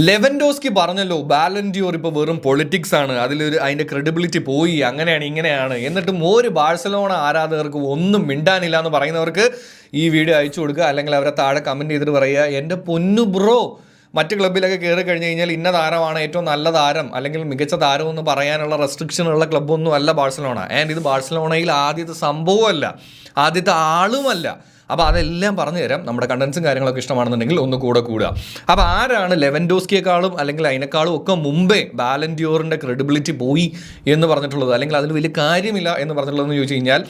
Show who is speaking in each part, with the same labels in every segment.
Speaker 1: Lewandowski പറഞ്ഞല്ലോ Ballon d'Or ഇപ്പോൾ വെറും പൊളിറ്റിക്സ് ആണ്, അതിൻ്റെ ക്രെഡിബിലിറ്റി പോയി, അങ്ങനെയാണ് ഇങ്ങനെയാണ്. എന്നിട്ടും ഒരു ബാഴ്സലോണ ആരാധകർക്ക് ഒന്നും മിണ്ടാനില്ല എന്ന് പറയുന്നവർക്ക് ഈ വീഡിയോ അയച്ചു കൊടുക്കുക, അല്ലെങ്കിൽ അവരെ താഴെ കമൻറ്റ് ചെയ്തിട്ട് പറയുക, എൻ്റെ പൊന്നു ബ്രോ, മറ്റ് ക്ലബ്ബിലൊക്കെ കയറി കഴിഞ്ഞ് കഴിഞ്ഞാൽ ഇന്ന താരമാണ് ഏറ്റവും നല്ല താരം അല്ലെങ്കിൽ മികച്ച താരം എന്ന് പറയാനുള്ള റെസ്ട്രിക്ഷനുള്ള ക്ലബ്ബൊന്നും അല്ല ബാഴ്സലോണ. ആൻഡ് ഇത് ബാഴ്സലോണയിൽ ആദ്യത്തെ സംഭവമല്ല, ആദ്യത്തെ ആളുമല്ല. അപ്പോൾ അതെല്ലാം പറഞ്ഞു തരാം. നമ്മുടെ കണ്ടൻസും കാര്യങ്ങളൊക്കെ ഇഷ്ടമാണെന്നുണ്ടെങ്കിൽ ഒന്ന് കൂടെ കൂടുക. അപ്പോൾ ആരാണ് ലെവൻഡോസ്കിയെക്കാളും അല്ലെങ്കിൽ അതിനേക്കാളും ഒക്കെ മുമ്പേ ബാലൻഡിയോറിൻ്റെ ക്രെഡിബിലിറ്റി പോയി എന്ന് പറഞ്ഞിട്ടുള്ളത്, അല്ലെങ്കിൽ അതിൽ വലിയ കാര്യമില്ല എന്ന് പറഞ്ഞിട്ടുള്ളതെന്ന് ചോദിച്ചു കഴിഞ്ഞാൽ,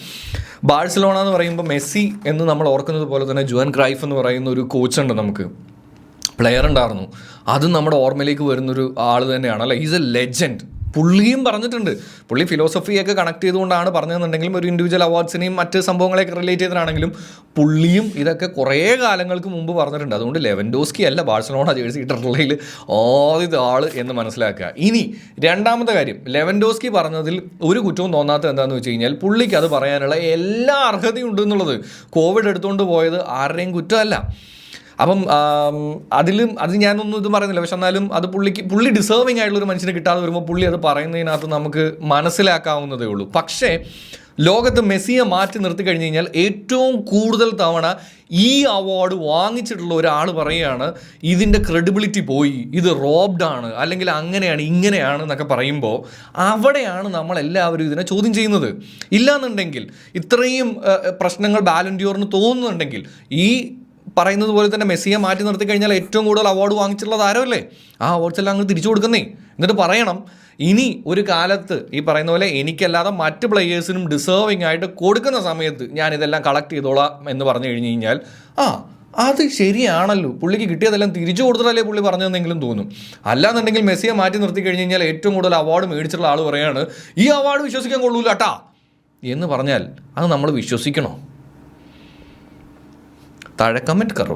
Speaker 1: ബാഴ്സലോണ എന്ന് പറയുമ്പോൾ മെസ്സി എന്ന് നമ്മൾ ഓർക്കുന്നത് പോലെ തന്നെ ജുവൻ ക്രൈഫ് എന്ന് പറയുന്ന ഒരു കോച്ചുണ്ട്, നമുക്ക് പ്ലെയർ ഉണ്ടായിരുന്നു. അതും നമ്മുടെ ഓർമ്മയിലേക്ക് വരുന്നൊരു ആൾ തന്നെയാണ് അല്ലേ. Is A legend. പുള്ളിയും പറഞ്ഞിട്ടുണ്ട്, പുള്ളി ഫിലോസഫിയൊക്കെ കണക്ട് ചെയ്തുകൊണ്ടാണ് പറഞ്ഞതെന്നുണ്ടെങ്കിലും ഒരു ഇൻഡിവിജ്വൽ അവാർഡ്സിനെയും മറ്റ് സംഭവങ്ങളെയൊക്കെ റിലേറ്റ് ചെയ്തിട്ടാണെങ്കിലും പുള്ളിയും ഇതൊക്കെ കുറേ കാലങ്ങൾക്ക് മുമ്പ് പറഞ്ഞിട്ടുണ്ട്. അതുകൊണ്ട് ലെവൻഡോസ്കി അല്ല ബാഴ്സലോണ ജേഴ്സി ഇട്ടിട്ടുള്ളതിൽ ആദ്യത്തെ ആൾ എന്ന് മനസ്സിലാക്കുക. ഇനി രണ്ടാമത്തെ കാര്യം, ലെവൻഡോസ്കി പറഞ്ഞതിൽ ഒരു കുറ്റവും തോന്നാത്തത് എന്താണെന്ന് വെച്ച് കഴിഞ്ഞാൽ, പുള്ളിക്ക് അത് പറയാനുള്ള എല്ലാ അർഹതയും ഉണ്ട് എന്നുള്ളത്. കോവിഡ് എടുത്തുകൊണ്ട് പോയത് ആരുടെയും കുറ്റമല്ല. അപ്പം അത് ഞാനൊന്നും ഇത് പറയുന്നില്ല, പക്ഷെ എന്നാലും അത് പുള്ളി ഡിസേർവിങ് ആയിട്ടുള്ളൊരു മനുഷ്യന് കിട്ടാതെ വരുമ്പോൾ പുള്ളി അത് പറയുന്നതിനകത്ത് നമുക്ക് മനസ്സിലാക്കാവുന്നതേ ഉള്ളൂ. പക്ഷേ ലോകത്ത് മെസ്സിയെ മാറ്റി നിർത്തി കഴിഞ്ഞ് കഴിഞ്ഞാൽ ഏറ്റവും കൂടുതൽ തവണ ഈ അവാർഡ് വാങ്ങിച്ചിട്ടുള്ള ഒരാൾ പറയുകയാണ് ഇതിൻ്റെ ക്രെഡിബിലിറ്റി പോയി, ഇത് റോബ്ഡാണ്, അല്ലെങ്കിൽ അങ്ങനെയാണ് ഇങ്ങനെയാണ് എന്നൊക്കെ പറയുമ്പോൾ അവിടെയാണ് നമ്മളെല്ലാവരും ഇതിനെ ചോദ്യം ചെയ്യുന്നത്. ഇല്ലാന്നുണ്ടെങ്കിൽ ഇത്രയും പ്രശ്നങ്ങൾ ബാലൻഡിയോറിന് തോന്നുന്നുണ്ടെങ്കിൽ ഈ പറയുന്നത് പോലെ തന്നെ മെസ്സിയെ മാറ്റി നിർത്തി കഴിഞ്ഞാൽ ഏറ്റവും കൂടുതൽ അവാർഡ് വാങ്ങിച്ചിട്ടുള്ളത് ആരല്ലേ, ആ അവാർഡ്സ് എല്ലാം അങ്ങ് തിരിച്ചു കൊടുക്കുന്നേ. എന്നിട്ട് പറയണം ഇനി ഒരു കാലത്ത് ഈ പറയുന്ന പോലെ എനിക്കല്ലാതെ മറ്റ് പ്ലെയേഴ്സിനും ഡിസേർവിംഗ് ആയിട്ട് കൊടുക്കുന്ന സമയത്ത് ഞാനിതെല്ലാം കളക്ട് ചെയ്തോളാം എന്ന് പറഞ്ഞു കഴിഞ്ഞ് കഴിഞ്ഞാൽ അത് ശരിയാണല്ലോ, പുള്ളിക്ക് കിട്ടിയതെല്ലാം തിരിച്ചു കൊടുത്തിട്ടല്ലേ പുള്ളി പറഞ്ഞതെന്നെങ്കിലും തോന്നും. അല്ലാന്നുണ്ടെങ്കിൽ മെസ്സിയെ മാറ്റി നിർത്തി കഴിഞ്ഞ് കഴിഞ്ഞാൽ ഏറ്റവും കൂടുതൽ അവാർഡ് മേടിച്ചിട്ടുള്ള ആൾ പറയാണ് ഈ അവാർഡ് വിശ്വസിക്കാൻ കൊള്ളൂല കേട്ടാ എന്ന് പറഞ്ഞാൽ അത് നമ്മൾ വിശ്വസിക്കണോ? താഴെ കമൻറ്റ് കറോ.